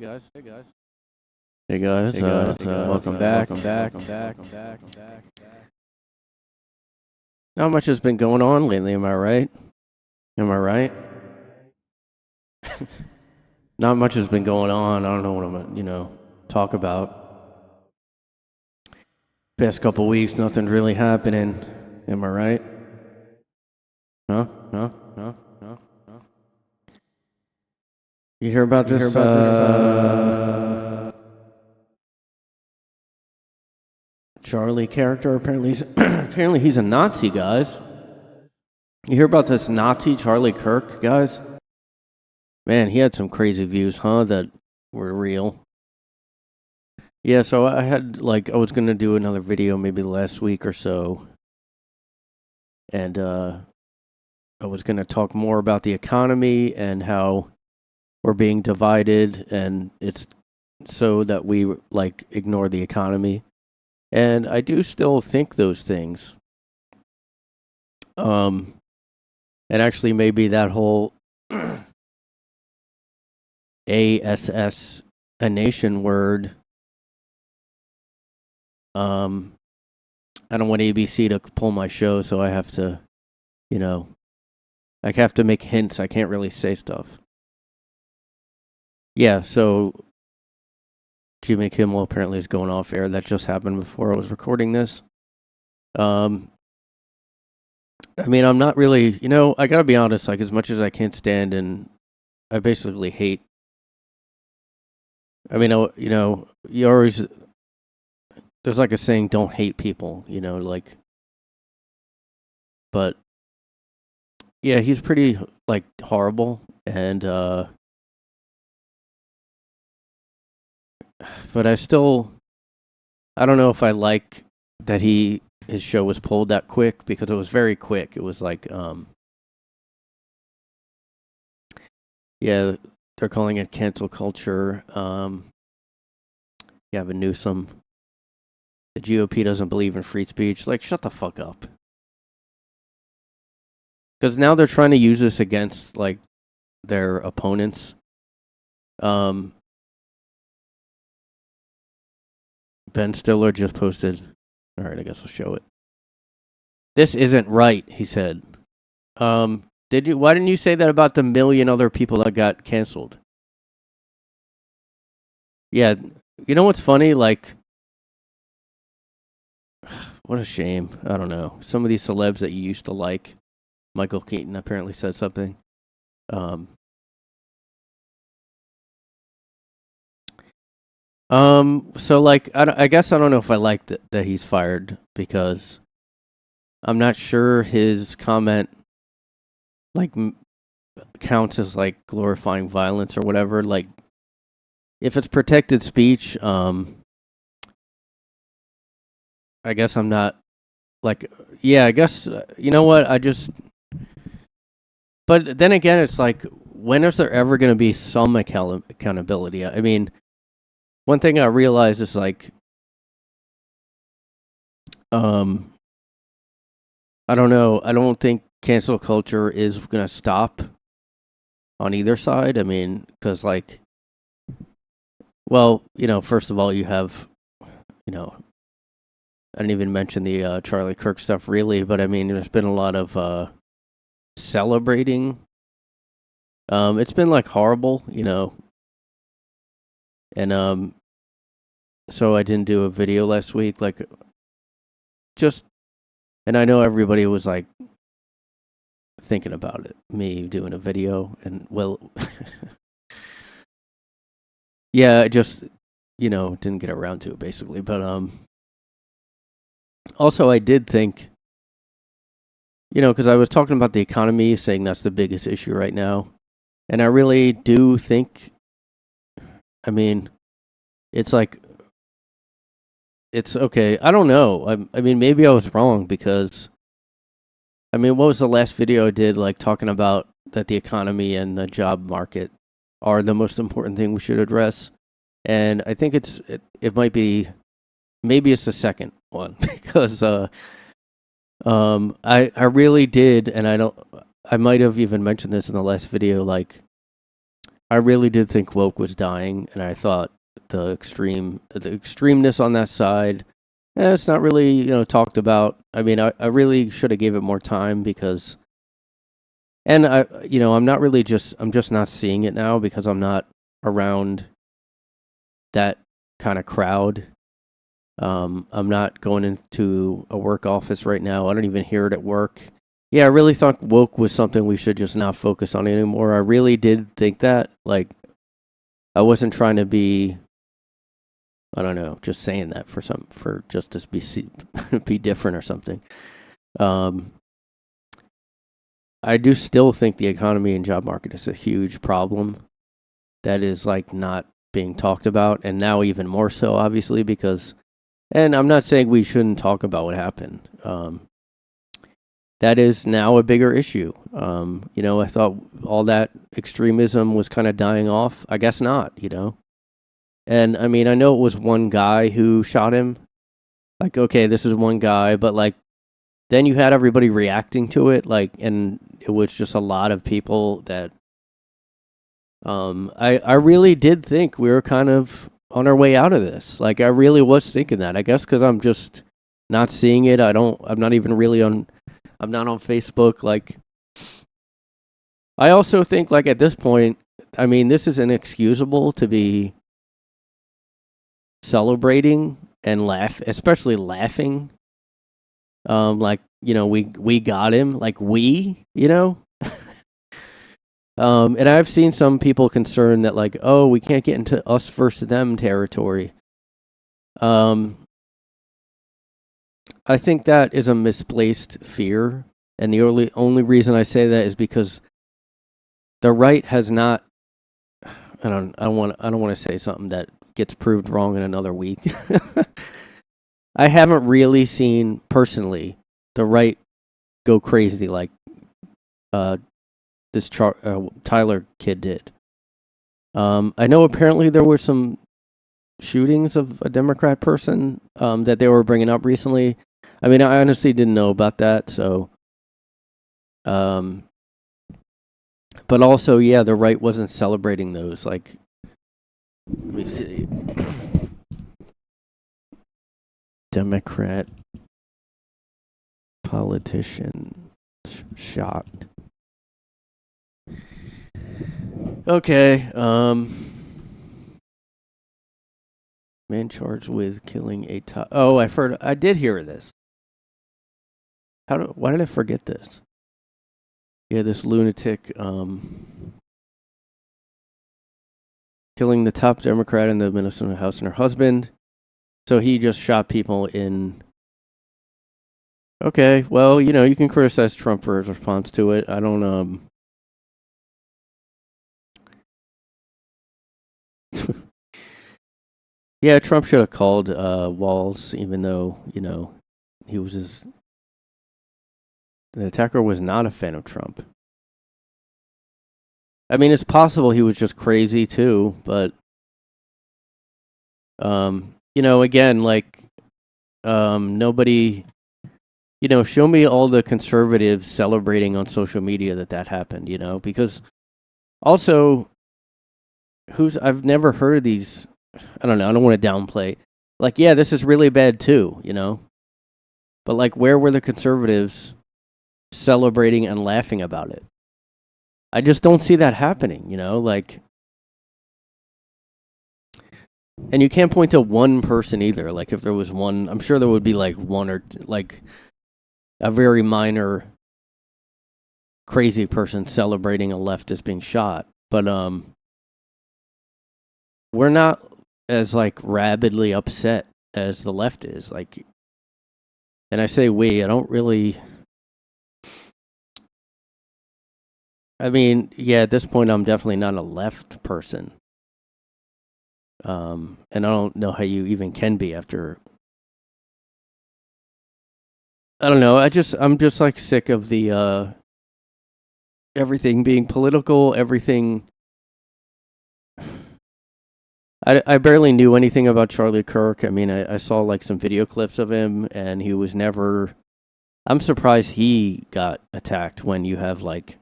Hey guys, welcome back. Not much has been going on lately, am I right? Not much has been going on. I don't know what I'm gonna, talk about. Past couple weeks, nothing's really happening. Am I right? Huh? You hear about this? Charlie character. Apparently he's a Nazi, guys. You hear about this Nazi Charlie Kirk, guys? Man, he had some crazy views, huh? That were real. Yeah, so I was gonna do another video maybe last week or so, and I was gonna talk more about the economy and how we're being divided, and it's so that we ignore the economy, and I do still think those things. And actually, maybe that whole ASS, ination word. I don't want ABC to pull my show, so I have to, I have to make hints. I can't really say stuff. Yeah, so Jimmy Kimmel apparently is going off air. That just happened before I was recording this. I mean, I'm not really, I gotta be honest, as much as I can't stand and I basically hate. I mean, you always, there's a saying, don't hate people, but yeah, he's pretty horrible, and but I don't know if I like that his show was pulled that quick, because it was very quick. It was yeah, they're calling it cancel culture. Gavin Newsom, the GOP doesn't believe in free speech. Shut the fuck up. Because now they're trying to use this against their opponents. Ben Stiller just posted. All right, I guess I'll show it. This isn't right, he said. Why didn't you say that about the million other people that got canceled? Yeah, you know what's funny? What a shame. I don't know. Some of these celebs that you used to like. Michael Keaton apparently said something. So I guess I don't know if I like that he's fired, because I'm not sure his comment counts as glorifying violence or whatever. If it's protected speech, I guess I'm not yeah, I guess you know what, but then again, it's when is there ever going to be some accountability? I mean, one thing I realize is I don't know. I don't think cancel culture is going to stop on either side. I mean, because well, first of all, you have, I didn't even mention the Charlie Kirk stuff really, but I mean, there's been a lot of celebrating. It's been horrible, and so I didn't do a video last week, and I know everybody was thinking about it, me doing a video, and well, yeah, I just didn't get around to it basically, but also I did think, because I was talking about the economy, saying that's the biggest issue right now. And I really do think, I mean, it's it's okay. I don't know. I mean, maybe I was wrong, because, I mean, what was the last video I did, talking about that the economy and the job market are the most important thing we should address? And I think it might be, maybe it's the second one, because I really did, and I might have even mentioned this in the last video, I really did think woke was dying, and I thought the extremeness on that side, it's not really talked about. I mean, I really should have gave it more time because, and I'm just not seeing it now because I'm not around that kind of crowd. I'm not going into a work office right now. I don't even hear it at work. Yeah, I really thought woke was something we should just not focus on anymore. I really did think that. Like, I wasn't trying to be, I don't know, just saying that for just to be different or something. I do still think the economy and job market is a huge problem that is like not being talked about, and now even more so, obviously, because, and I'm not saying we shouldn't talk about what happened. That is now a bigger issue. I thought all that extremism was kind of dying off. I guess not, And I mean, I know it was one guy who shot him. Like, okay, this is one guy, but like, then you had everybody reacting to it, like, and it was just a lot of people that. I really did think we were kind of on our way out of this. Like, I really was thinking that. I guess because I'm just not seeing it. I'm not even really on. I'm not on Facebook. Like, I also think, like, at this point, I mean, this is inexcusable to be celebrating and especially laughing. Like, we got him. Like, and I've seen some people concerned that, like, oh, we can't get into us versus them territory. I think that is a misplaced fear, and the only reason I say that is because the right has not. I don't want to say something that gets proved wrong in another week. I haven't really seen personally the right go crazy like this Tyler kid did. I know apparently there were some shootings of a Democrat person that they were bringing up recently. I mean, I honestly didn't know about that, so. But also, yeah, the right wasn't celebrating those. Like, let me see. Democrat politician shot. Okay. Man charged with killing a oh, I did hear this. Why did I forget this? Yeah, this lunatic killing the top Democrat in the Minnesota House and her husband. So he just shot people in. Okay, well, you can criticize Trump for his response to it. I don't Yeah, Trump should have called Walls, even though, he was the attacker was not a fan of Trump. I mean, it's possible he was just crazy too, but again, like nobody, show me all the conservatives celebrating on social media that happened, because also I've never heard of these. I don't know. I don't want to downplay. Like, yeah, this is really bad too, But like, where were the conservatives celebrating and laughing about it? I just don't see that happening, Like, and you can't point to one person either. Like, if there was one, I'm sure there would be like one or like a very minor crazy person celebrating a leftist being shot. But we're not as like rabidly upset as the left is. Like, and I say we, I don't really. I mean, yeah, at this point, I'm definitely not a left person. And I don't know how you even can be after. I don't know. I'm just like sick of the everything being political, everything. I barely knew anything about Charlie Kirk. I mean, I saw like some video clips of him, and he was never. I'm surprised he got attacked when you have like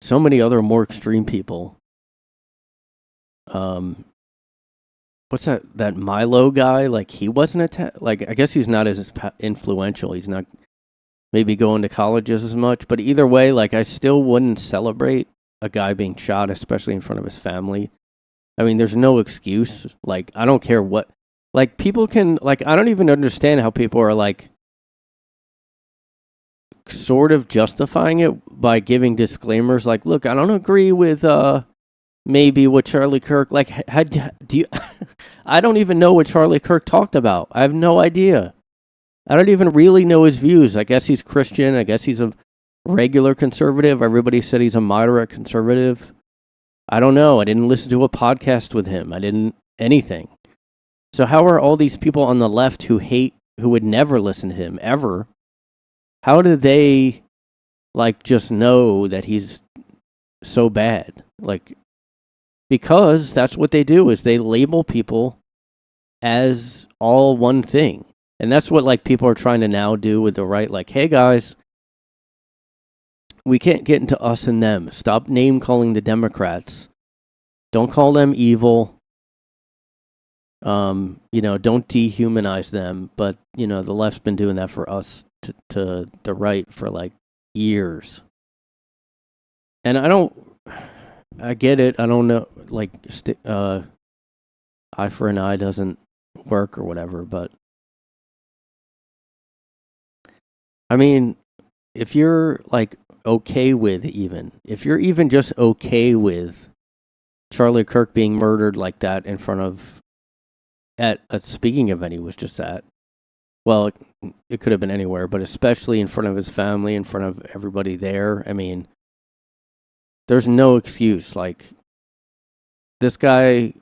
so many other more extreme people. What's that Milo guy? Like, he wasn't like, I guess he's not as influential. He's not maybe going to colleges as much, but either way, like, I still wouldn't celebrate a guy being shot, especially in front of his family. I mean, there's no excuse. Like, I don't care what, like, people can, like, I don't even understand how people are, like, sort of justifying it by giving disclaimers like, look, I don't agree with maybe what Charlie Kirk, like, do you I don't even know what Charlie Kirk talked about. I have no idea. I don't even really know his views. I guess he's Christian. I guess he's a regular conservative. Everybody said he's a moderate conservative. I don't know. I didn't listen to a podcast with him. I didn't anything. So how are all these people on the left who would never listen to him ever? How do they, like, just know that he's so bad? Like, because that's what they do, is they label people as all one thing. And that's what, like, people are trying to now do with the right. Like, hey, guys, we can't get into us and them. Stop name calling the Democrats. Don't call them evil. Don't dehumanize them. But, the left's been doing that for us to the right for, like, years. And I get it. I don't know, like, eye for an eye doesn't work or whatever, but I mean, if you're, like, if you're even just okay with Charlie Kirk being murdered like that in front of, at a speaking event he was just at, well, it could have been anywhere, but especially in front of his family, in front of everybody there, I mean, there's no excuse. Like, this guy,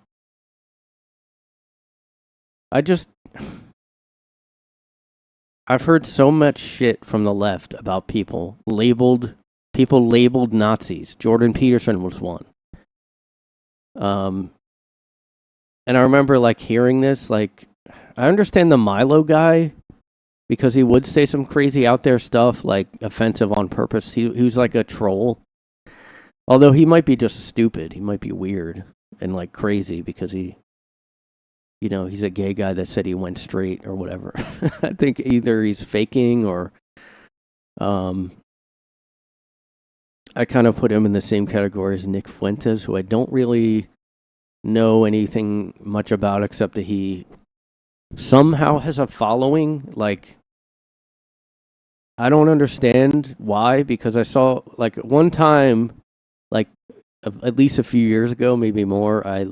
I've heard so much shit from the left about people labeled Nazis. Jordan Peterson was one. And I remember, like, hearing this, like, I understand the Milo guy because he would say some crazy out there stuff, like, offensive on purpose. He was like a troll. Although he might be just stupid. He might be weird and, like, crazy because he's a gay guy that said he went straight or whatever. I think either he's faking or I kind of put him in the same category as Nick Fuentes, who I don't really know anything much about except that he somehow has a following. Like, I don't understand why, because I saw, like, one time, like, at least a few years ago, maybe more, I,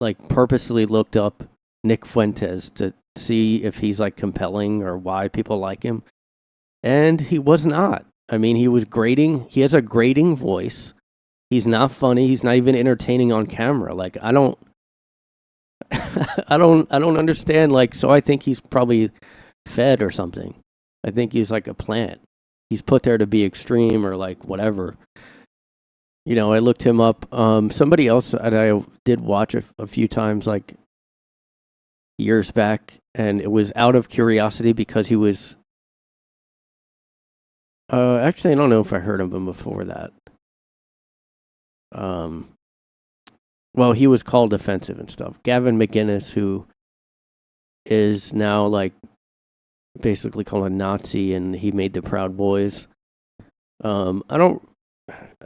like, purposely looked up Nick Fuentes to see if he's, like, compelling or why people like him. And he was not. I mean, he was grating. He has a grating voice. He's not funny. He's not even entertaining on camera. Like, I don't understand. Like, so I think he's probably fed or something. I think he's like a plant. He's put there to be extreme or, like, whatever. I looked him up. Somebody else that I did watch a few times, like, years back, and it was out of curiosity because he was actually, I don't know if I heard of him before that. Well, he was called offensive and stuff. Gavin McInnes, who is now, like, basically called a Nazi, and he made the Proud Boys. I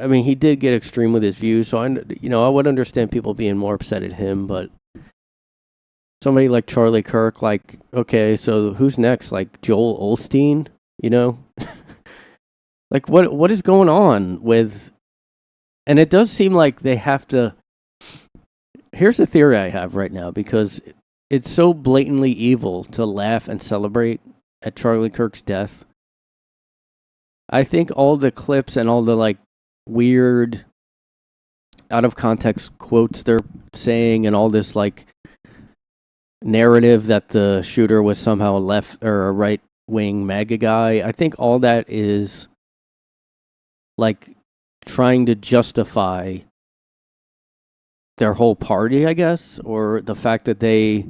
mean, he did get extreme with his views, so I would understand people being more upset at him, but somebody like Charlie Kirk, like, okay, so who's next? Like, Joel Osteen, Like, what is going on with... And it does seem like they have to... Here's the theory I have right now, because it's so blatantly evil to laugh and celebrate at Charlie Kirk's death. I think all the clips and all the, like, weird, out of context quotes they're saying and all this, like, narrative that the shooter was somehow a left or a right-wing MAGA guy, I think all that is, like, trying to justify their whole party, I guess, or the fact they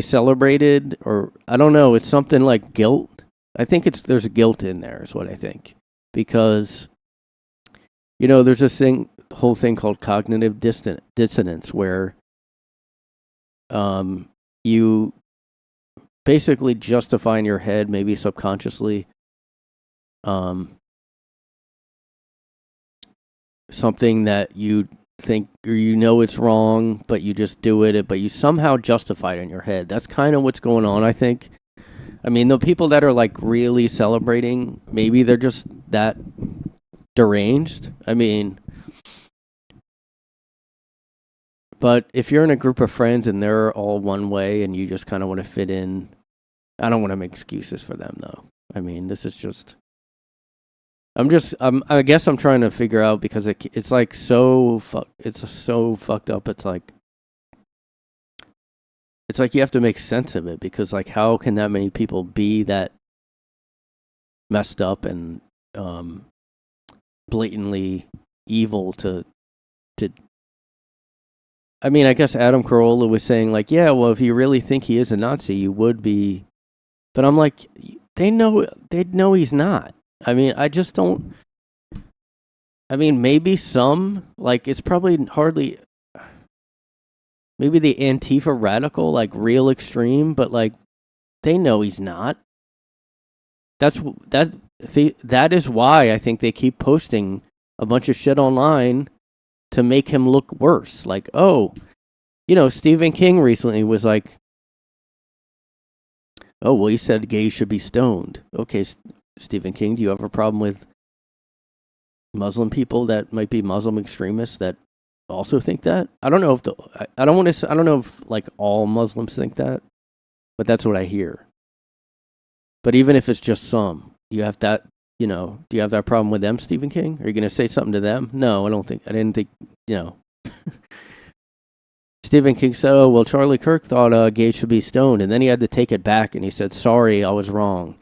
celebrated, or I don't know, it's something like guilt. I think there's guilt in there is what I think, because there's this whole thing called cognitive dissonance, where you basically justify in your head, maybe subconsciously, something that you think, or it's wrong, but you just do it, but you somehow justify it in your head. That's kind of what's going on, I think. I mean, the people that are like really celebrating, maybe they're just that deranged. I mean, but if you're in a group of friends and they're all one way and you just kind of want to fit in, I don't want to make excuses for them, though. I mean, this is just, I guess I'm trying to figure out, because it's like it's so fucked up. It's like you have to make sense of it, because like, how can that many people be that messed up and blatantly evil to I mean, I guess Adam Carolla was saying like, yeah, well, if you really think he is a Nazi, you would be. But I'm like, they'd know he's not. I mean, I just don't. I mean, maybe some, like, it's probably hardly. Maybe the Antifa radical, like real extreme, but like, they know he's not. That is why I think they keep posting a bunch of shit online to make him look worse. Like, oh, Stephen King recently was like, oh, well, he said gays should be stoned. Okay, Stephen King, do you have a problem with Muslim people that might be Muslim extremists that also think that? I don't know if I don't know if like all Muslims think that, but that's what I hear. But even if it's just some, you have that, do you have that problem with them, Stephen King? Are you going to say something to them? No, I didn't think, Stephen King said, oh, well, Charlie Kirk thought gays should be stoned, and then he had to take it back, and he said, sorry, I was wrong.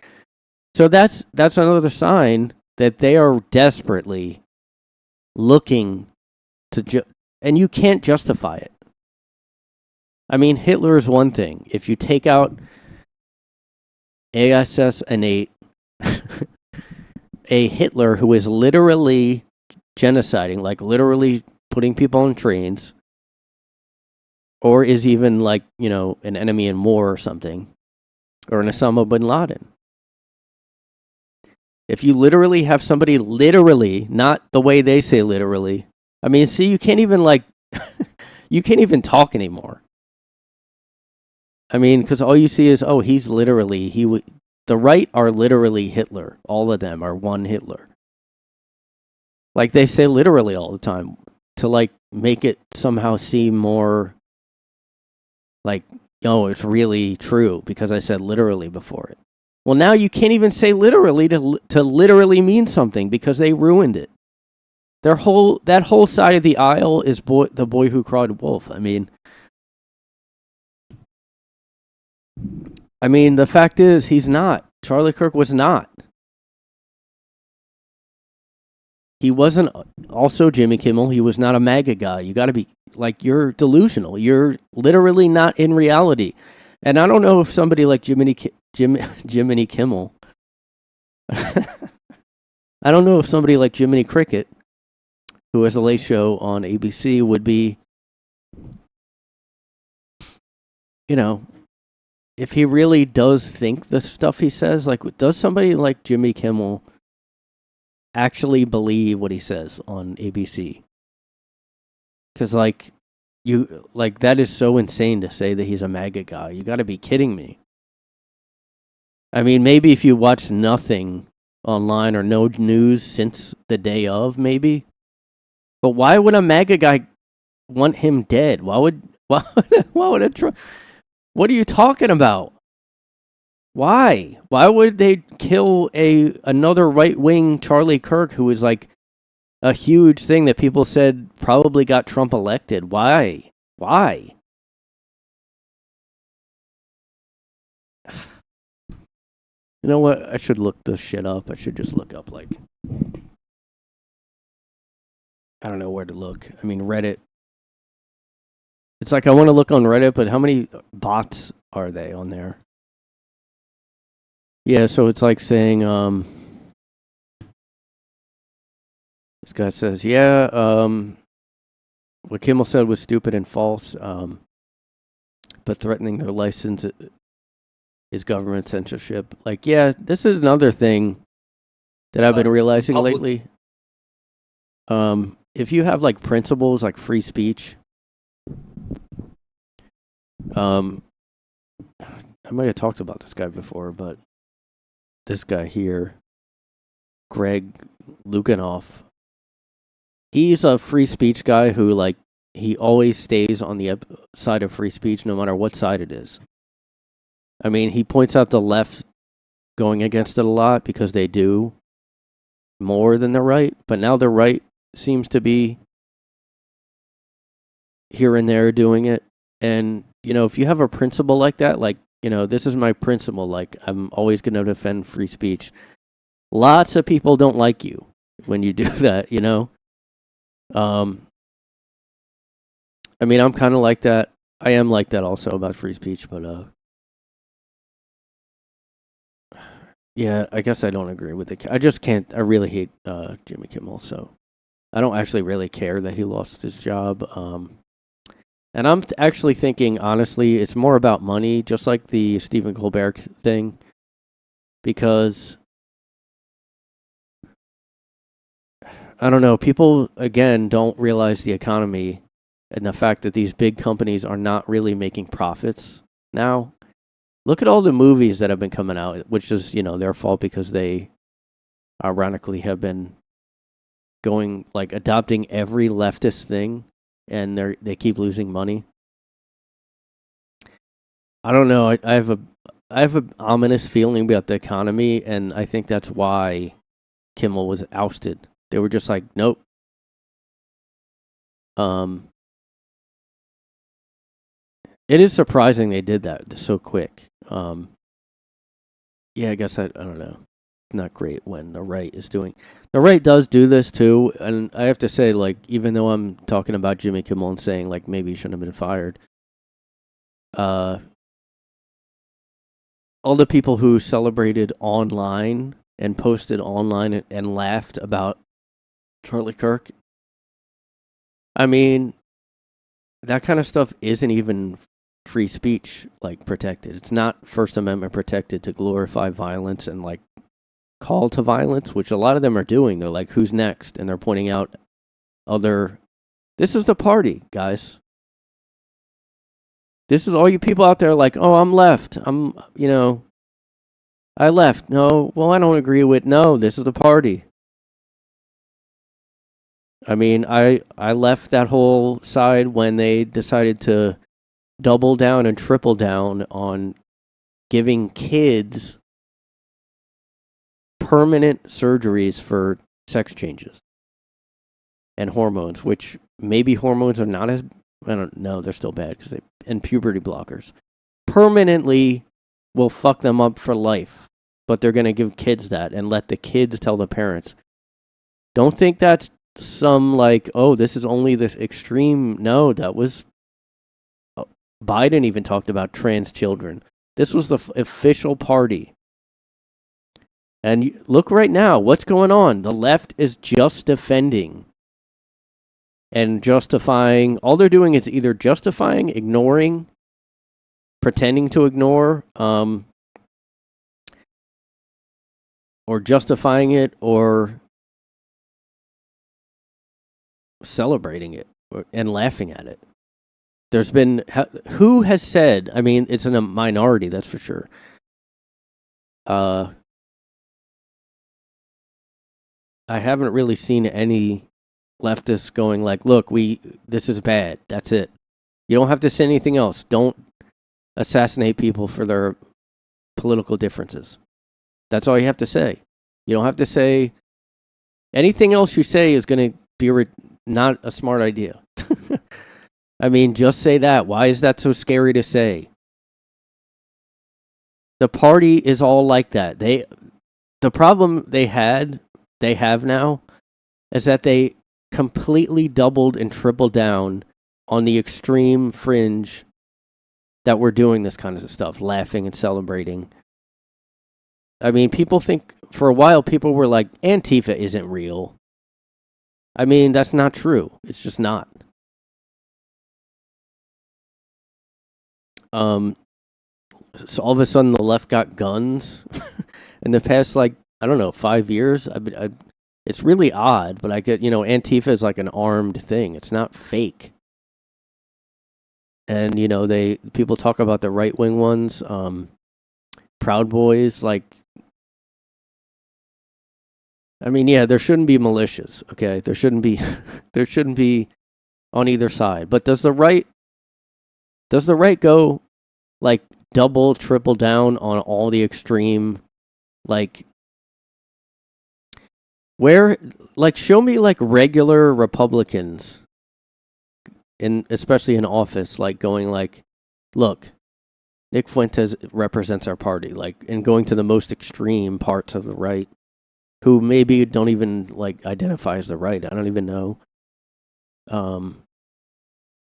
So that's another sign that they are desperately looking to, and you can't justify it. I mean, Hitler is one thing. If you take out ASS innate, a Hitler who is literally genociding, like literally putting people on trains, or is even like, an enemy in war or something, or an Osama bin Laden. If you literally have somebody literally, not the way they say literally, I mean, see, you can't even like, you can't even talk anymore. I mean, because all you see is, oh, he's literally, the right are literally Hitler. All of them are one Hitler. Like, they say literally all the time to, like, make it somehow seem more like, it's really true because I said literally before it. Well, now you can't even say literally to literally mean something because they ruined it. That whole side of the aisle is the boy who cried wolf. I mean, the fact is, he's not. Charlie Kirk was not. He wasn't also Jimmy Kimmel. He was not a MAGA guy. You got to be, like, you're delusional. You're literally not in reality. And I don't know if somebody like Jiminy Kimmel, I don't know if somebody like Jiminy Cricket, who has a late show on ABC, would be, if he really does think the stuff he says, like, does somebody like Jimmy Kimmel actually believe what he says on ABC? Because, like, that is so insane to say that he's a MAGA guy. You got to be kidding me. I mean, maybe if you watch nothing online or no news since the day of, maybe. But why would a MAGA guy want him dead? Why would what are you talking about? Why? Why would they kill another right-wing Charlie Kirk, who is like a huge thing that people said probably got Trump elected? Why? Why? You know what? I should look this shit up. I should just look up, like, I don't know where to look. I mean, Reddit. It's like I want to look on Reddit, but how many bots are they on there? Yeah, so it's like saying, it's guy says, yeah, what Kimmel said was stupid and false, but threatening their license is government censorship. Like, yeah, this is another thing that I've been realizing lately. If you have like principles like free speech, I might have talked about this guy before, but this guy here, Greg Lukanoff, he's a free speech guy who, like, he always stays on the side of free speech no matter what side it is. I mean, he points out the left going against it a lot because they do more than the right, but now the right seems to be here and there doing it. And, you know, if you have a principle like that, like, you know, this is my principle, like, I'm always going to defend free speech. Lots of people don't like you when you do that, you know? I mean, I'm kind of like that. I am like that also about free speech, but, yeah, I guess I don't agree with it. I just can't, I really hate Jimmy Kimmel, so I don't actually really care that he lost his job. And I'm actually thinking, honestly, it's more about money, just like the Stephen Colbert thing, because I don't know, people, again, don't realize the economy and the fact that these big companies are not really making profits now. Look at all the movies that have been coming out, which is, you know, their fault because they ironically have been going, like, adopting every leftist thing, and they keep losing money. I don't know. I have an ominous feeling about the economy, and I think that's why Kimmel was ousted. They were just like, nope. It is surprising they did that so quick. Yeah, I guess I don't know. Not great when the right is doing. The right does do this too, and I have to say, like, even though I'm talking about Jimmy Kimmel and saying, like, maybe he shouldn't have been fired, all the people who celebrated online and posted online and laughed about Charlie Kirk, I mean, that kind of stuff isn't even free speech, like, protected. It's not First Amendment protected to glorify violence and, like, call to violence, which a lot of them are doing. They're like, who's next? And they're pointing out this is the party, guys. This is all you people out there like, oh, I'm left. I left. No, well, I don't agree with, no, this is the party. I mean, I left that whole side when they decided to double down and triple down on giving kids permanent surgeries for sex changes and hormones, which maybe hormones are not as, I don't know, they're still bad and puberty blockers permanently will fuck them up for life, but they're going to give kids that and let the kids tell the parents. Don't think that's some, like, oh, this is only this extreme. No, that was, Biden even talked about trans children. This was the official party. And look right now, what's going on? The left is just defending and justifying. All they're doing is either justifying, ignoring, pretending to ignore, or justifying it, or celebrating it and laughing at it. There's been, who has said, I mean, it's in a minority, that's for sure. I haven't really seen any leftists going like, look, this is bad. That's it. You don't have to say anything else. Don't assassinate people for their political differences. That's all you have to say. You don't have to say anything else. You say is going to be not a smart idea. I mean, just say that. Why is that so scary to say? The party is all like that. The problem they have now, is that they completely doubled and tripled down on the extreme fringe that we're doing this kind of stuff, laughing and celebrating. I mean, people think, for a while, people were like, Antifa isn't real. I mean, that's not true. It's just not. So all of a sudden the left got guns in the past, like, I don't know, 5 years. It's really odd, but I get, Antifa is like an armed thing. It's not fake. And people talk about the right wing ones, Proud Boys, like. I mean, yeah, there shouldn't be militias. Okay, there shouldn't be on either side. But does the right go like double, triple down on all the extreme, like, where, like, show me like regular Republicans especially in office, like going like, look, Nick Fuentes represents our party, like, and going to the most extreme parts of the right, who maybe don't even like identify as the right. I don't even know.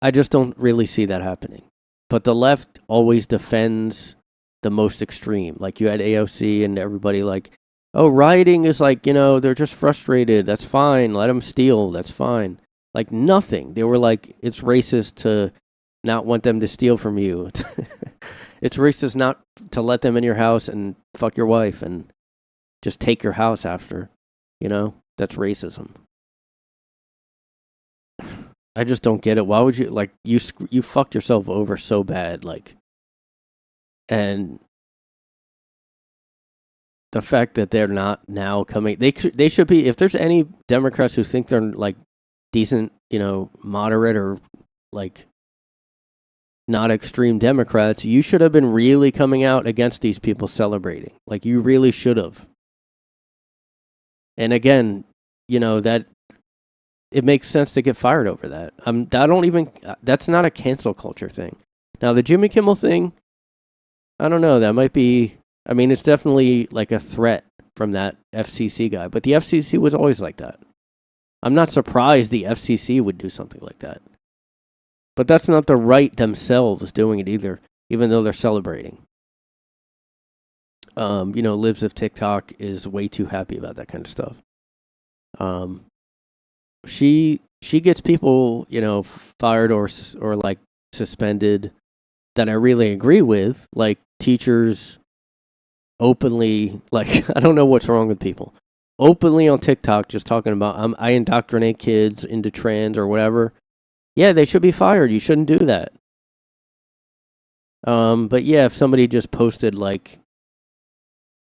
I just don't really see that happening. But the left always defends the most extreme. Like, you had AOC and everybody like, oh, rioting is like, they're just frustrated. That's fine. Let them steal. That's fine. Like, nothing. They were like, it's racist to not want them to steal from you. It's racist not to let them in your house and fuck your wife and just take your house after. That's racism. I just don't get it. Why would you, like, you fucked yourself over so bad, like, and the fact that they're not now coming, they should be, if there's any Democrats who think they're like decent, moderate or like not extreme Democrats, you should have been really coming out against these people celebrating. Like, you really should have. And again, that it makes sense to get fired over that. That's not a cancel culture thing. Now, the Jimmy Kimmel thing, I don't know. That might be, I mean, it's definitely like a threat from that FCC guy, but the FCC was always like that. I'm not surprised the FCC would do something like that. But that's not the right themselves doing it either, even though they're celebrating. Libs of TikTok is way too happy about that kind of stuff. She gets people, fired or like suspended that I really agree with, like teachers openly, like, I don't know what's wrong with people. Openly on TikTok just talking about I indoctrinate kids into trans or whatever. Yeah, they should be fired. You shouldn't do that. But yeah, if somebody just posted like,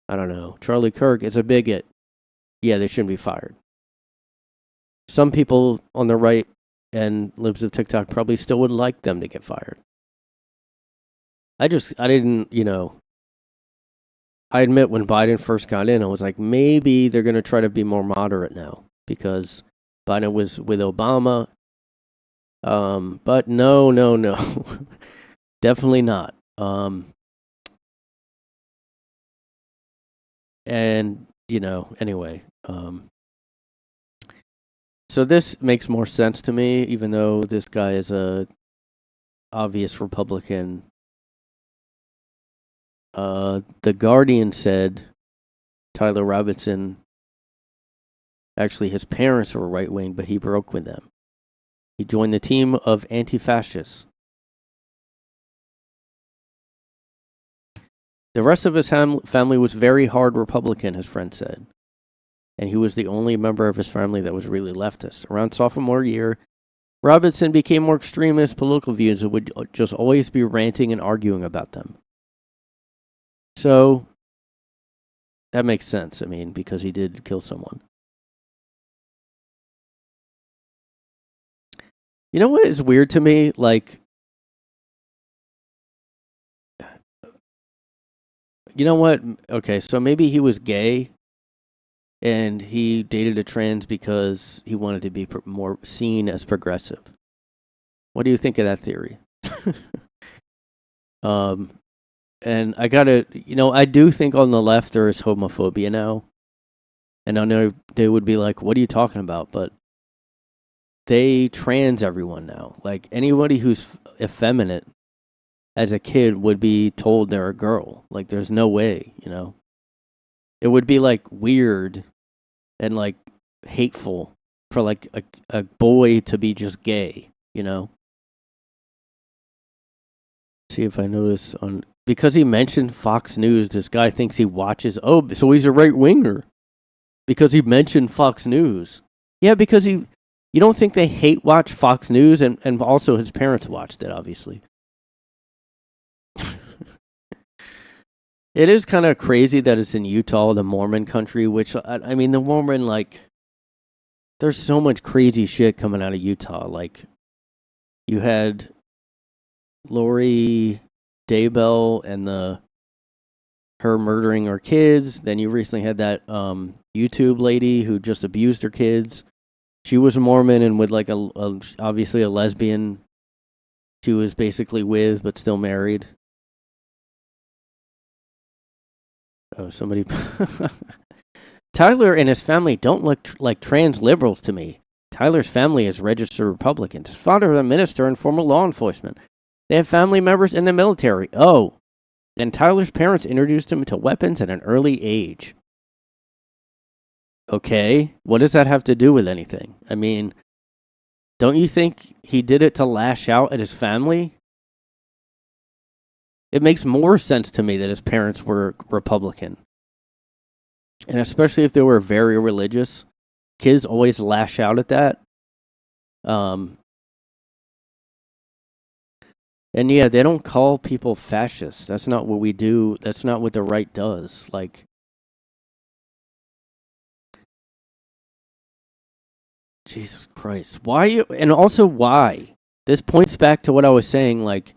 I don't know, Charlie Kirk is a bigot, yeah, they shouldn't be fired. Some people on the right and libs of TikTok probably still would like them to get fired. I didn't, I admit when Biden first got in, I was like, maybe they're going to try to be more moderate now because Biden was with Obama. But no, definitely not. And, anyway, so this makes more sense to me, even though this guy is a obvious Republican. The Guardian said Tyler Robinson, actually his parents were right wing, but he broke with them. He joined the team of anti-fascists. The rest of his family was very hard Republican, his friend said. And he was the only member of his family that was really leftist. Around sophomore year, Robinson became more extremist political views and would just always be ranting and arguing about them. So, that makes sense, I mean, because he did kill someone. You know what is weird to me? Like, you know what? Okay, so maybe he was gay and he dated a trans because he wanted to be more seen as progressive. What do you think of that theory? And I gotta, I do think on the left there is homophobia now. And I know they would be like, what are you talking about? But they trans everyone now. Like, anybody who's effeminate as a kid would be told they're a girl. Like, there's no way, It would be like weird and like hateful for like a boy to be just gay, you know? See if I notice on, because he mentioned Fox News, this guy thinks he watches, oh, so he's a right winger because he mentioned Fox News. Yeah, because you don't think they hate watch Fox News, and also his parents watched it, obviously. It is kind of crazy that it's in Utah, the Mormon country, which, I mean, the Mormon, like, there's so much crazy shit coming out of Utah. Like, you had Lori Daybell and her murdering her kids. Then you recently had that YouTube lady who just abused her kids. She was a Mormon and with like obviously a lesbian she was basically with, but still married. Oh, somebody. Tyler and his family don't look like trans liberals to me. Tyler's family is registered Republicans. His father is a minister and former law enforcement. They have family members in the military. Oh, and Tyler's parents introduced him to weapons at an early age. Okay, what does that have to do with anything? I mean, don't you think he did it to lash out at his family? It makes more sense to me that his parents were Republican. And especially if they were very religious. Kids always lash out at that. And yeah, they don't call people fascists. That's not what we do. That's not what the right does. Like, Jesus Christ. Why? And also why? This points back to what I was saying. Like,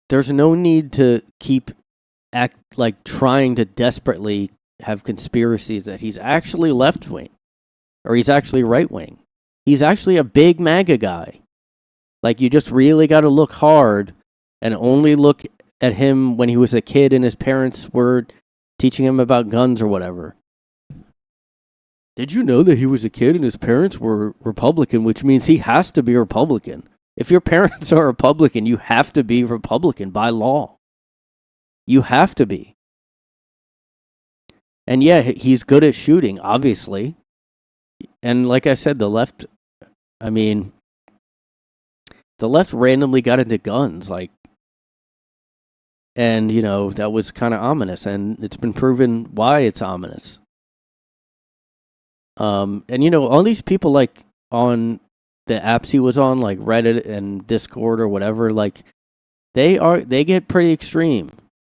there's no need to keep trying to desperately have conspiracies that he's actually left wing or he's actually right wing. He's actually a big MAGA guy. Like, you just really got to look hard and only look at him when he was a kid and his parents were teaching him about guns or whatever. Did you know that he was a kid and his parents were Republican, which means he has to be Republican? If your parents are Republican, you have to be Republican by law. You have to be. And yeah, he's good at shooting, obviously. And like I said, the left randomly got into guns, like, and, you know, that was kind of ominous, and it's been proven why it's ominous. And, you know, all these people, like, on the apps he was on, like Reddit and Discord or whatever, like, they get pretty extreme.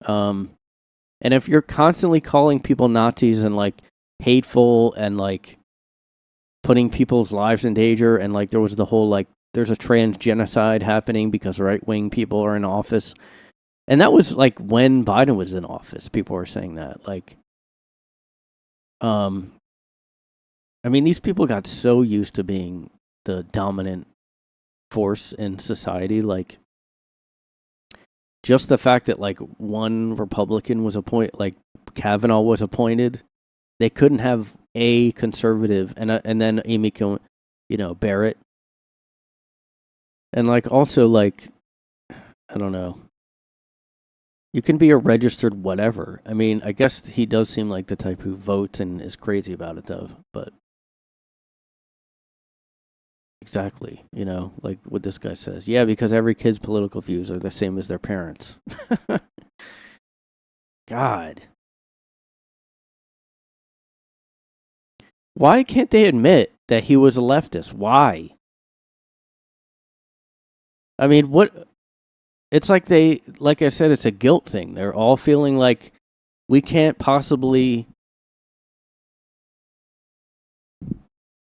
And if you're constantly calling people Nazis and, like, hateful and, like, putting people's lives in danger, and, like, there was the whole, like, there's a trans genocide happening because right-wing people are in office. And that was, like, when Biden was in office. People were saying that. Like, I mean, these people got so used to being the dominant force in society. Like, just the fact that, like, one Republican was appointed, like, Kavanaugh was appointed, they couldn't have a conservative, and then Amy, Barrett. And, like, also, like, I don't know. You can be a registered whatever. I mean, I guess he does seem like the type who votes and is crazy about it, though. But exactly, you know, like what this guy says. Yeah, because every kid's political views are the same as their parents. God. Why can't they admit that he was a leftist? Why? I mean, what? It's like like I said, it's a guilt thing. They're all feeling like we can't possibly.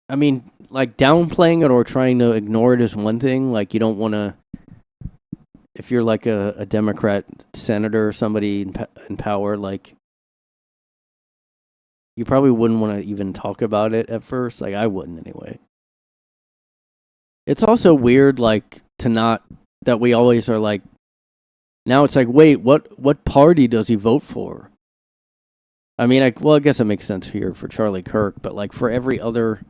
I mean, like, downplaying it or trying to ignore it is one thing. Like, you don't want to. If you're like a Democrat senator or somebody in power, like, you probably wouldn't want to even talk about it at first. Like, I wouldn't anyway. It's also weird, like, that we always are like, now it's like, wait, what party does he vote for? I mean, I guess it makes sense here for Charlie Kirk, but, like, for every other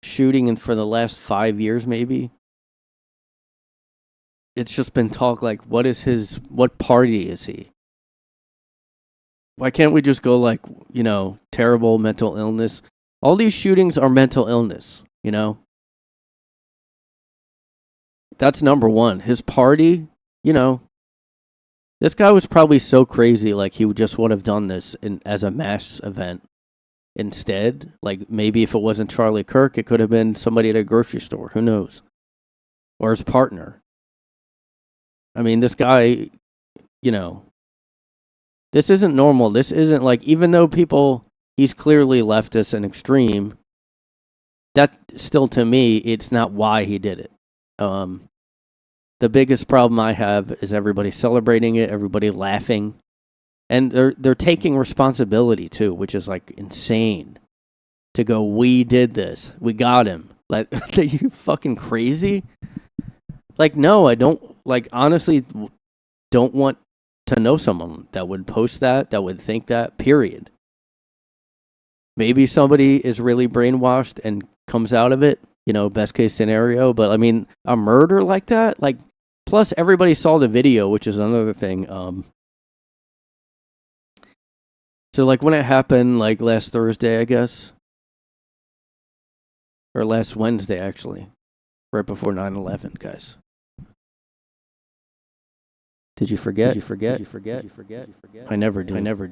shooting and for the last 5 years, maybe, it's just been talk like, what party is he? Why can't we just go like, you know, terrible mental illness, All these shootings are mental illness, you know? That's number one. His party, you know, this guy was probably so crazy, like he just would have done this as a mass event instead. Like maybe if it wasn't Charlie Kirk, it could have been somebody at a grocery store. Who knows? Or his partner. I mean, this guy, you know, this isn't normal. This isn't like, even though he's clearly leftist and extreme, that still, to me, it's not why he did it. The biggest problem I have is everybody celebrating it, everybody laughing, and they're taking responsibility too, which is like insane. To go, we did this, we got him. Like, are you fucking crazy? Like, no, I don't. Like, honestly, don't want to know someone that would post that would think that. Period. Maybe somebody is really brainwashed and comes out of it. You know, best case scenario. But I mean, a murder like that, like. Plus, everybody saw the video, which is another thing. So, like, when it happened, like, last Thursday, I guess, or last Wednesday, actually, right before 9/11, guys. Did you forget? I never do. I never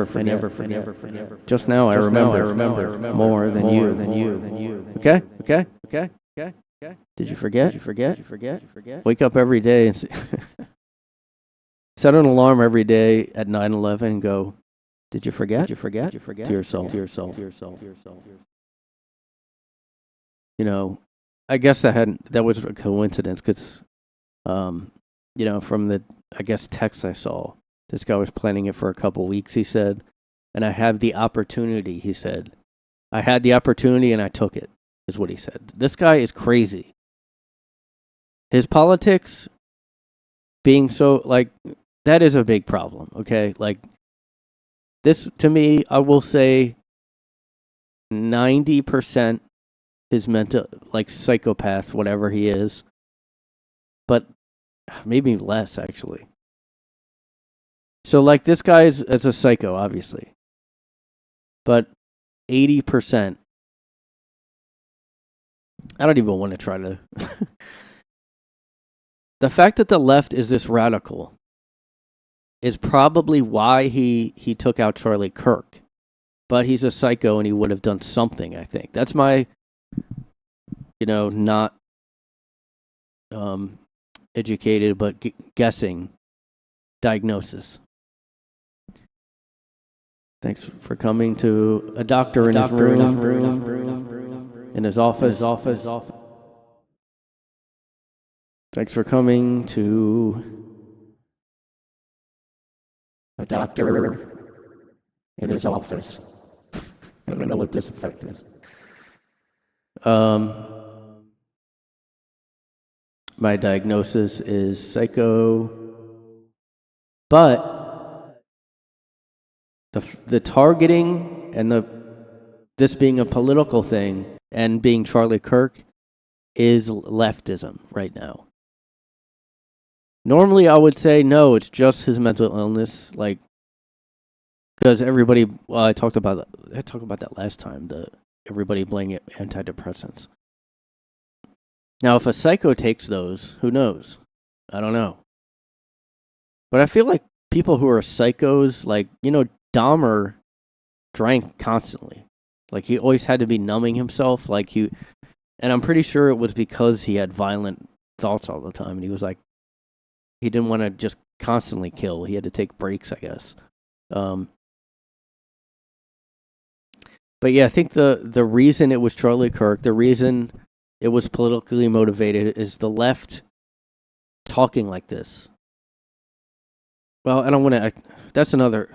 forget. Just now, I remember more than you. Okay? Did you forget? Wake up every day and set an alarm every day at 9/11 and go, did you forget? To yourself. You know, I guess that was a coincidence because, you know, from the, I guess, text I saw, this guy was planning it for a couple weeks, he said, and I had the opportunity, he said. I had the opportunity and I took it. Is what he said. This guy is crazy. His politics being so, like, that is a big problem, okay? Like, this, to me, I will say 90% is mental, like, psychopath, whatever he is. But maybe less, actually. So, like, this guy is a psycho, obviously. But 80%, I don't even want to try to. The fact that the left is this radical is probably why he took out Charlie Kirk. But he's a psycho and he would have done something, I think. That's my, you know, not educated but guessing diagnosis. Thanks for coming to a doctor in his room. In his office. Thanks for coming to a doctor in his office. I don't know what this effect is. My diagnosis is psycho, but the targeting and this being a political thing and being Charlie Kirk is leftism right now. Normally, I would say no, it's just his mental illness, like, because everybody. Well, I talked about that last time. Everybody blaming antidepressants. Now, if a psycho takes those, who knows? I don't know. But I feel like people who are psychos, like, you know, Dahmer drank constantly. Like, he always had to be numbing himself. And I'm pretty sure it was because he had violent thoughts all the time. And he was like, he didn't want to just constantly kill. He had to take breaks, I guess. But yeah, I think the reason it was Charlie Kirk, the reason it was politically motivated is the left talking like this. Well, I don't want to, that's another,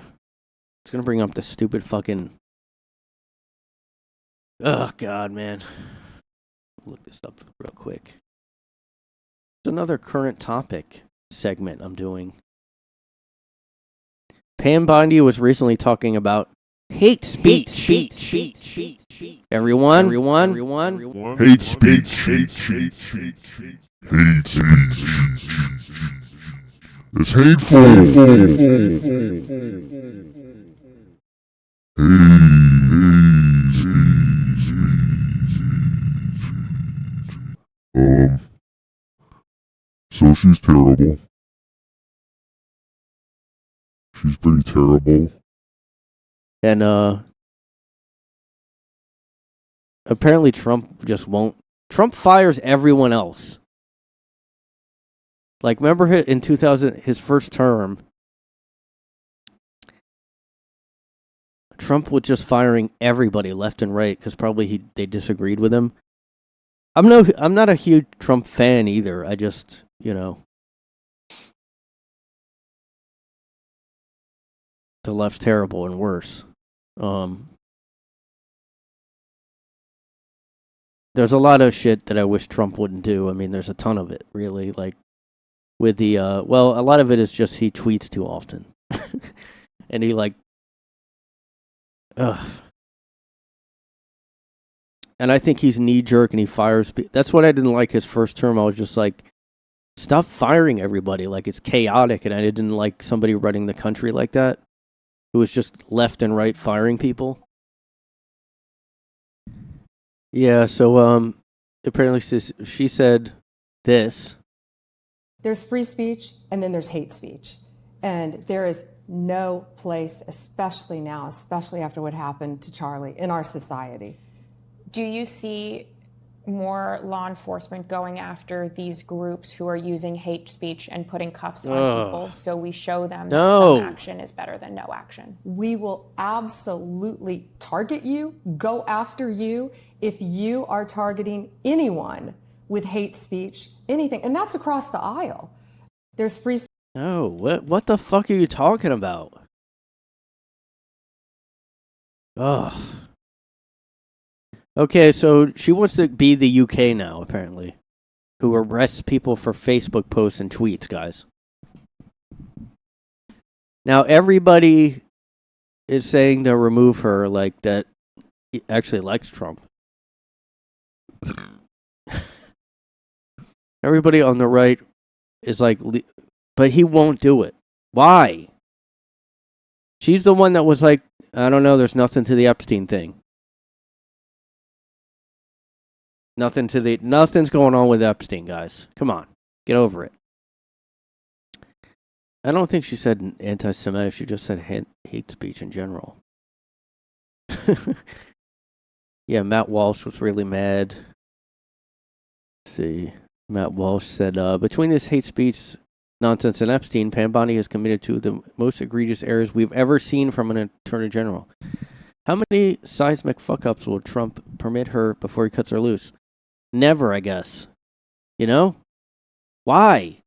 it's going to bring up the stupid fucking, oh God, man. Look this up real quick. It's another current topic segment I'm doing. Pam Bondi was recently talking about hate speech. Everyone. Hate speech. It's hateful. So she's terrible. She's pretty terrible. And apparently Trump just won't. Trump fires everyone else. Like, remember in 2000, his first term, Trump was just firing everybody left and right because probably they disagreed with him. I'm not a huge Trump fan either. I just, the left's terrible and worse. There's a lot of shit that I wish Trump wouldn't do. I mean, there's a ton of it, really. Like, with the, a lot of it is just he tweets too often. And he, ugh. And I think he's knee-jerk and he fires people. That's what I didn't like his first term. I was just like, stop firing everybody. Like, it's chaotic, and I didn't like somebody running the country like that, who was just left and right firing people. Yeah, so apparently she said this. There's free speech, and then there's hate speech. And there is no place, especially now, especially after what happened to Charlie, in our society. Do you see more law enforcement going after these groups who are using hate speech and putting cuffs on people so we show them that some action is better than no action? We will absolutely target you, go after you, if you are targeting anyone with hate speech, anything. And that's across the aisle. There's free speech. No, what the fuck are you talking about? Ugh. Okay, so she wants to be the UK now, apparently, who arrests people for Facebook posts and tweets, guys. Now, everybody is saying to remove her, like, that actually likes Trump. Everybody on the right is like, but he won't do it. Why? She's the one that was like, I don't know, there's nothing to the Epstein thing. Nothing's going on with Epstein, guys. Come on, get over it. I don't think she said anti-Semitic. She just said hate speech in general. Yeah, Matt Walsh was really mad. Let's see. Matt Walsh said, between this hate speech nonsense and Epstein, Pam Bondi has committed to the most egregious errors we've ever seen from an attorney general. How many seismic fuck-ups will Trump permit her before he cuts her loose? Never, I guess. You know? Why?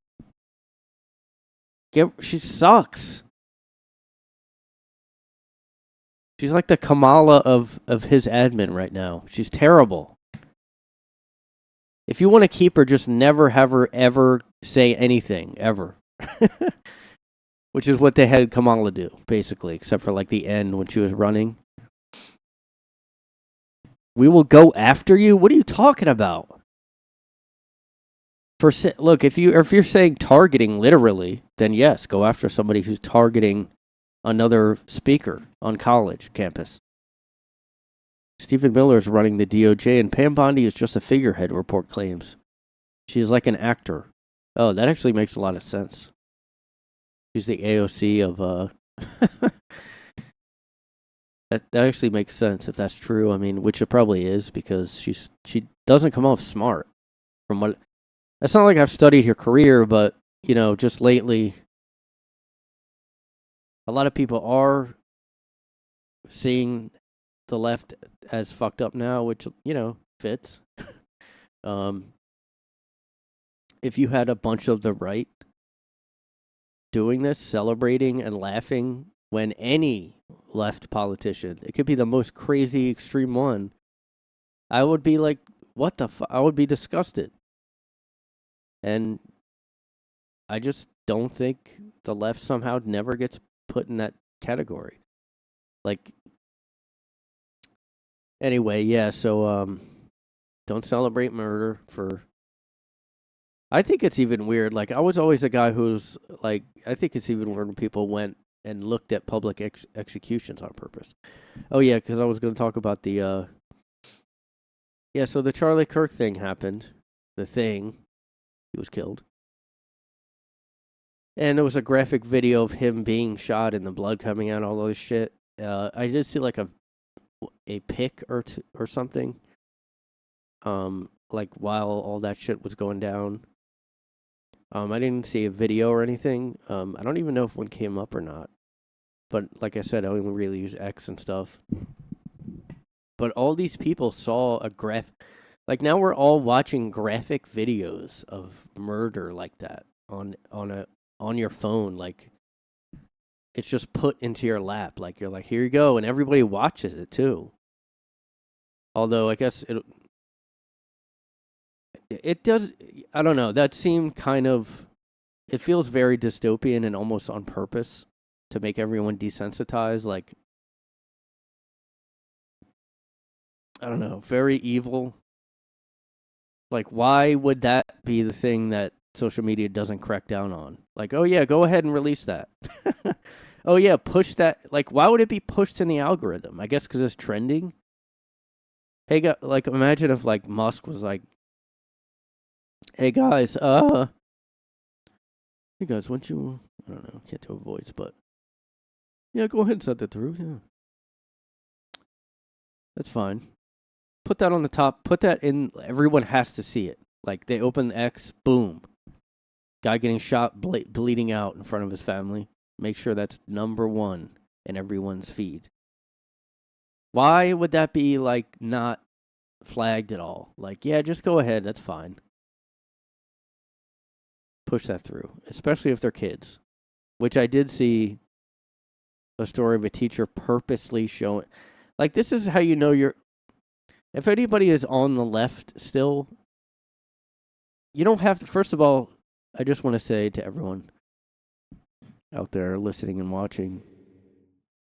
She sucks. She's like the Kamala of his admin right now. She's terrible. If you want to keep her, just never have her ever say anything, ever. Which is what they had Kamala do, basically, except for like the end when she was running. We will go after you? What are you talking about? Look, if you're saying targeting literally, then yes, go after somebody who's targeting another speaker on college campus. Stephen Miller is running the DOJ, and Pam Bondi is just a figurehead, report claims. She's like an actor. Oh, that actually makes a lot of sense. She's the AOC of That actually makes sense if that's true. I mean, which it probably is, because she doesn't come off smart. That's not like I've studied her career, but just lately, a lot of people are seeing the left as fucked up now, which fits. If you had a bunch of the right doing this, celebrating and laughing when any left politician, it could be the most crazy extreme one, I would be like, what the fuck? I would be disgusted. And I just don't think the left somehow never gets put in that category. Like, anyway, yeah, so don't celebrate murder for... I think it's even weird. Like, I was always a guy who's like, I think it's even weird when people went and looked at public executions on purpose. Oh yeah, because I was going to talk about the so the Charlie Kirk thing happened. The thing, he was killed, and there was a graphic video of him being shot and the blood coming out, all those shit. I did see like a pic or something. Like while all that shit was going down. I didn't see a video or anything. I don't even know if one came up or not. But like I said, I only really use X and stuff. But all these people saw a like now we're all watching graphic videos of murder like that on your phone. Like it's just put into your lap. Like you're like, here you go, and everybody watches it too. Although I guess it does. I don't know. That seemed kind of. It feels very dystopian and almost on purpose to make everyone desensitized. Like, I don't know, very evil. Like, why would that be the thing that social media doesn't crack down on? Like, oh yeah, go ahead and release that. Oh yeah, push that. Like, why would it be pushed in the algorithm? I guess because it's trending. Hey, like, imagine if like Musk was like, hey guys, why don't you? I don't know, can't do a voice, but yeah, go ahead and set that through. Yeah, that's fine. Put that on the top. Put that in. Everyone has to see it. Like they open X, boom, guy getting shot, bleeding out in front of his family. Make sure that's number one in everyone's feed. Why would that be like not flagged at all? Like, yeah, just go ahead. That's fine. Push that through, especially if they're kids. Which I did see a story of a teacher purposely showing. Like, this is how you know you're. If anybody is on the left still, you don't have to. First of all, I just want to say to everyone out there listening and watching,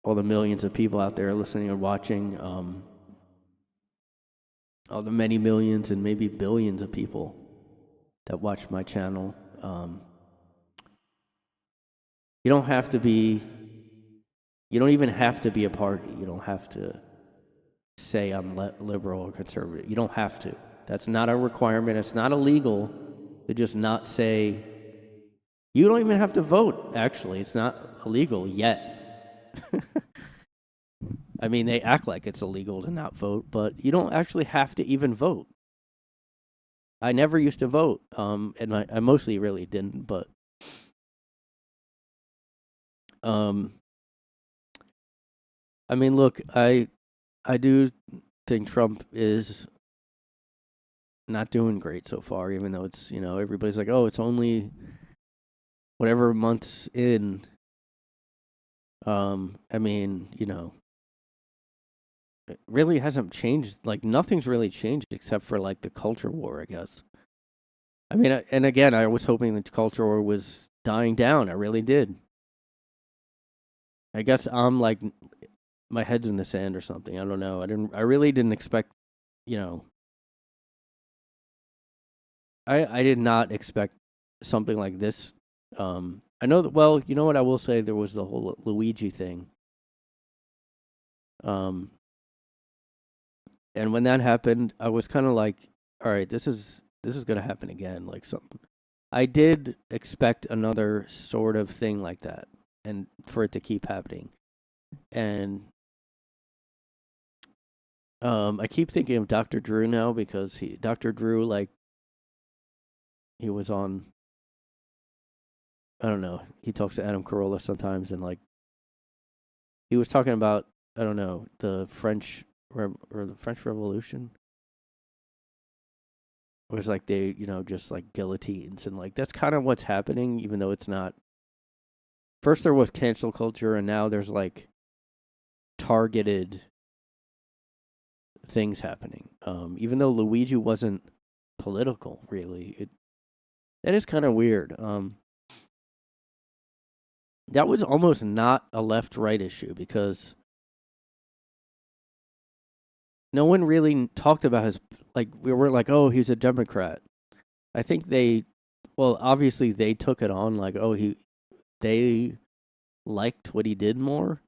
all the millions of people out there listening and watching, all the many millions and maybe billions of people that watch my channel, you don't have to be. You don't even have to be a party. You don't have to say I'm liberal or conservative. You don't have to. That's not a requirement. It's not illegal to just not say. You don't even have to vote, actually. It's not illegal yet. I mean, they act like it's illegal to not vote, but you don't actually have to even vote. I never used to vote, and I mostly really didn't, but I mean, look, I do think Trump is not doing great so far, even though it's, everybody's like, oh, it's only whatever months in. I mean, it really hasn't changed. Like, nothing's really changed except for, like, the culture war, I guess. I mean, and again, I was hoping the culture war was dying down. I really did. I guess I'm, like, my head's in the sand or something. I don't know. I really didn't expect, I did not expect something like this. I know that, well, you know what I will say? There was the whole Luigi thing. And when that happened, I was kind of like, all right, this is going to happen again. Like something. I did expect another sort of thing like that and for it to keep happening. And I keep thinking of Dr. Drew now because Dr. Drew, like, he was on, I don't know, he talks to Adam Carolla sometimes, and, like, he was talking about, I don't know, the French Revolution. It was like they, just like guillotines, and like that's kind of what's happening, even though it's not. First there was cancel culture, and now there's like targeted things happening. Even though Luigi wasn't political, really, that is kind of weird. That was almost not a left-right issue because no one really talked about his, like, we were like, oh, he's a Democrat. I think obviously they took it on, like, oh, they liked what he did more.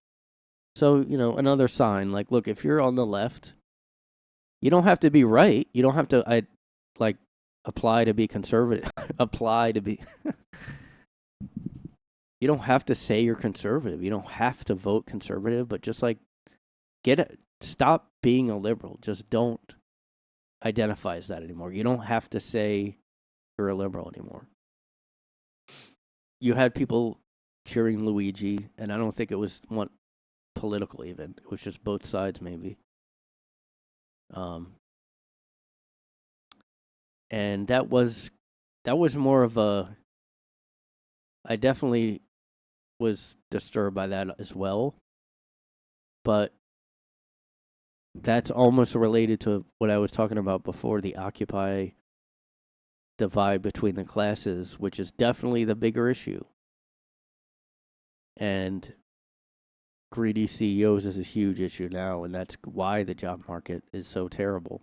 So, another sign, like, look, if you're on the left, you don't have to be right. You don't have to, apply to be conservative. Apply to be. You don't have to say you're conservative. You don't have to vote conservative, but just, stop being a liberal. Just don't identify as that anymore. You don't have to say you're a liberal anymore. You had people cheering Luigi, and I don't think it was one political even. It was just both sides, maybe. And that was more of a. I definitely was disturbed by that as well, but that's almost related to what I was talking about before, the Occupy divide between the classes, which is definitely the bigger issue. And greedy CEOs is a huge issue now, and that's why the job market is so terrible.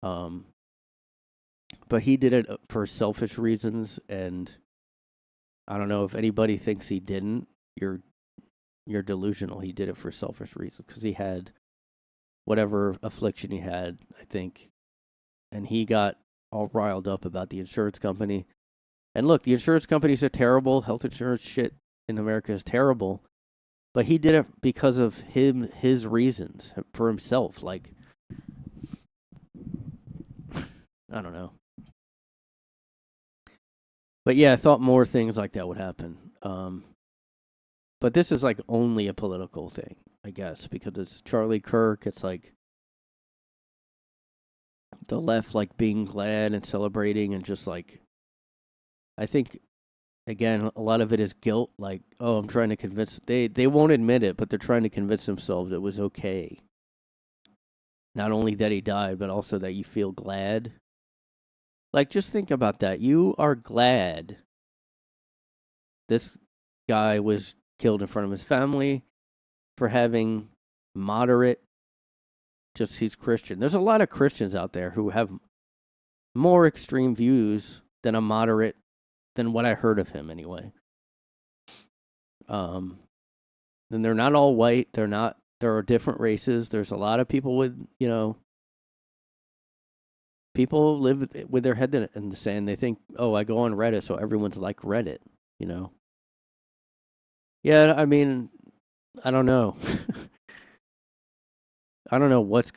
But he did it for selfish reasons, and I don't know if anybody thinks he didn't. You're delusional. He did it for selfish reasons because he had whatever affliction he had, I think, and he got all riled up about the insurance company. And look, the insurance companies are terrible. Health insurance shit in America is terrible. But he did it because of his reasons for himself. Like, I don't know. But yeah, I thought more things like that would happen. But this is like only a political thing, I guess, because it's Charlie Kirk. It's like the left like being glad and celebrating and just like, I think, again, a lot of it is guilt. Like, oh, I'm trying to convince, they won't admit it, but they're trying to convince themselves it was okay. Not only that he died, but also that you feel glad. Like, just think about that. You are glad this guy was killed in front of his family for having moderate, just he's Christian. There's a lot of Christians out there who have more extreme views than a moderate, than what I heard of him anyway. Then they're not all white. There are different races. There's a lot of people with, people live with their head in the sand. They think, oh, I go on Reddit, so everyone's like Reddit, Yeah, I mean, I don't know. I don't know what's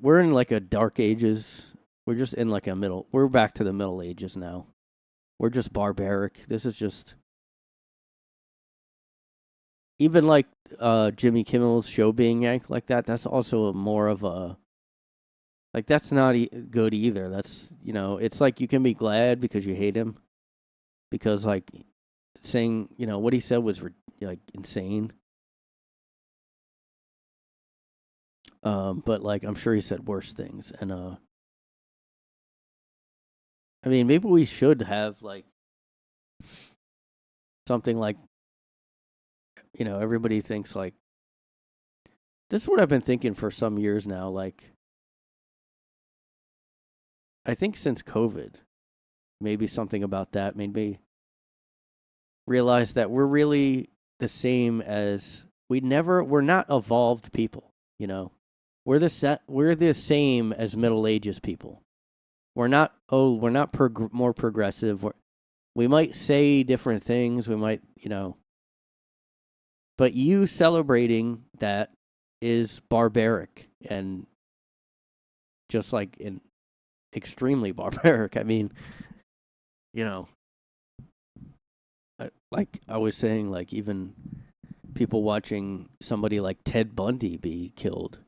we're in like a dark ages. We're just in like we're back to the Middle Ages now. We're just barbaric. This is just, even like Jimmy Kimmel's show being yanked like that, that's also more of a, like, that's not good either. That's, it's like you can be glad because you hate him. Because, like, saying, what he said was, like, insane. But, like, I'm sure he said worse things. And, I mean, maybe we should have, like, something like, everybody thinks, like, this is what I've been thinking for some years now, like, I think since COVID, maybe something about that made me realize that we're really the same as, we're not evolved people, We're the same as Middle Ages people. We're not more progressive. We might say different things, we might, but you celebrating that is barbaric and just like extremely barbaric. I mean, like I was saying, like even people watching somebody like Ted Bundy be killed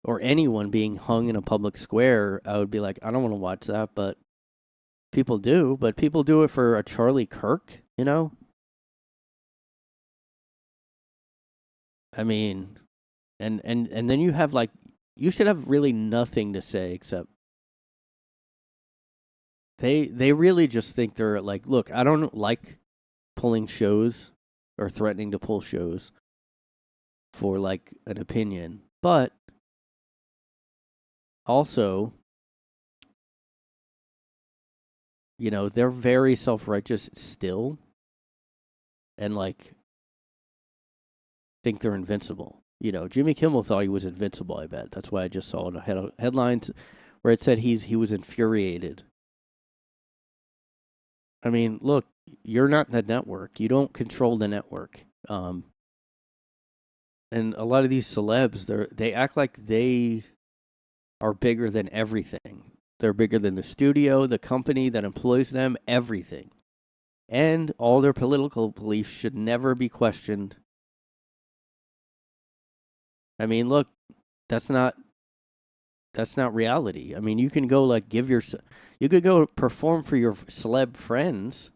or anyone being hung in a public square, I would be like, I don't want to watch that, but people do. But people do it for a Charlie Kirk, I mean, and then you have like, you should have really nothing to say except they really just think they're like, look, I don't like pulling shows or threatening to pull shows for like an opinion, but also, they're very self-righteous still. and like think they're invincible. You know, Jimmy Kimmel thought he was invincible, I bet. That's why I just saw the headlines where it said he was infuriated. I mean, look, you're not the network. You don't control the network. And a lot of these celebs, they act like they are bigger than everything. They're bigger than the studio, the company that employs them, everything. And all their political beliefs should never be questioned. I mean, look, that's not reality. I mean, you can go like you could go perform for your celeb friends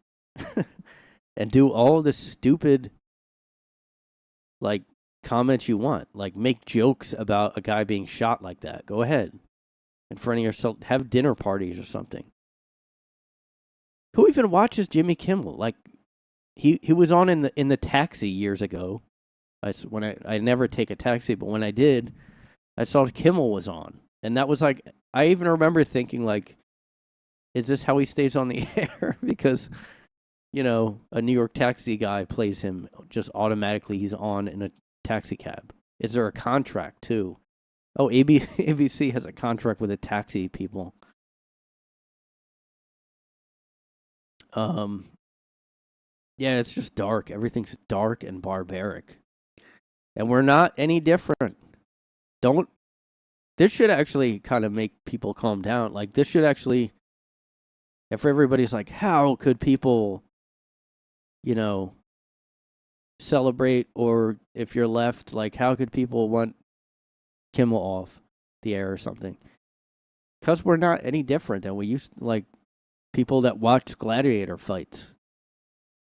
and do all the stupid like comments you want, like make jokes about a guy being shot like that. Go ahead. In front of yourself, have dinner parties or something. Who even watches Jimmy Kimmel? Like he was on in the Taxi years ago. I never take a taxi, but when I did, I saw Kimmel was on. And that was like, I even remember thinking like, is this how he stays on the air? Because, you know, a New York taxi guy plays him just automatically. He's on in a taxi cab. Is there a contract too? Oh, ABC has a contract with the taxi people. Yeah, it's just dark. Everything's dark and barbaric. And we're not any different. This should actually kind of make people calm down. Like, this should actually, if everybody's like, how could people, you know, celebrate, or if you're left, like, how could people want Kimmel off the air or something? Because we're not any different than we used, like, people that watch gladiator fights.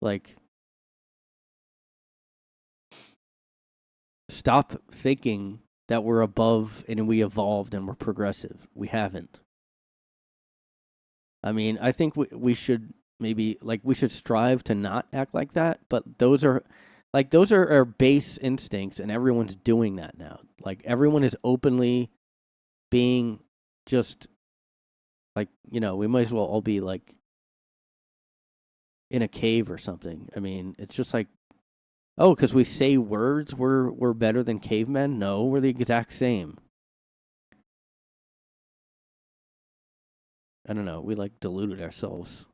Like, stop thinking that we're above and we evolved and we're progressive. We haven't. I mean, I think we should maybe, like, we should strive to not act like that, but those are our base instincts, and everyone's doing that now. Like, everyone is openly being just, like, you know, we might as well all be, like, in a cave or something. I mean, it's just like, oh, because we say words, we're better than cavemen? No, we're the exact same. I don't know. We like deluded ourselves.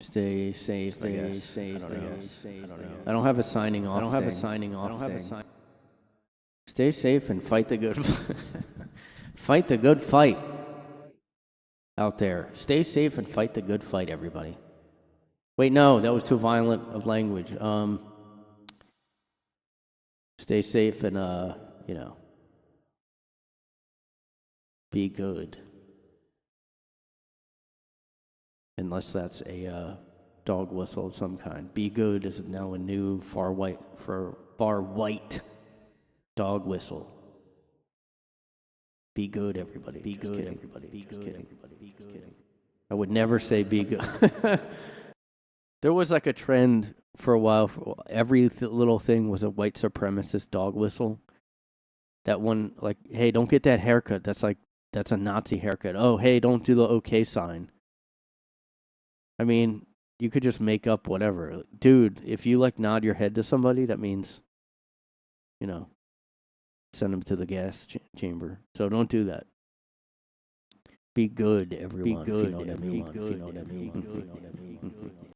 Stay safe. Stay safe. I don't have a signing off. Stay safe and fight the good. Fight the good fight out there. Stay safe and fight the good fight, everybody. Wait, no, that was too violent of language. Stay safe and you know, be good. Unless that's a dog whistle of some kind. Be good is now a new far white dog whistle. Be good, everybody. Be good, everybody. Be good, everybody. Be good. I would never say be good. There was like a trend for a while. Every little thing was a white supremacist dog whistle. That one, like, hey, don't get that haircut. That's a Nazi haircut. Oh, hey, don't do the okay sign. I mean, you could just make up whatever. Dude, if you, like, nod your head to somebody, that means, you know, send them to the gas chamber. So don't do that. Be good, everyone. Be good, everyone. Be good, everyone.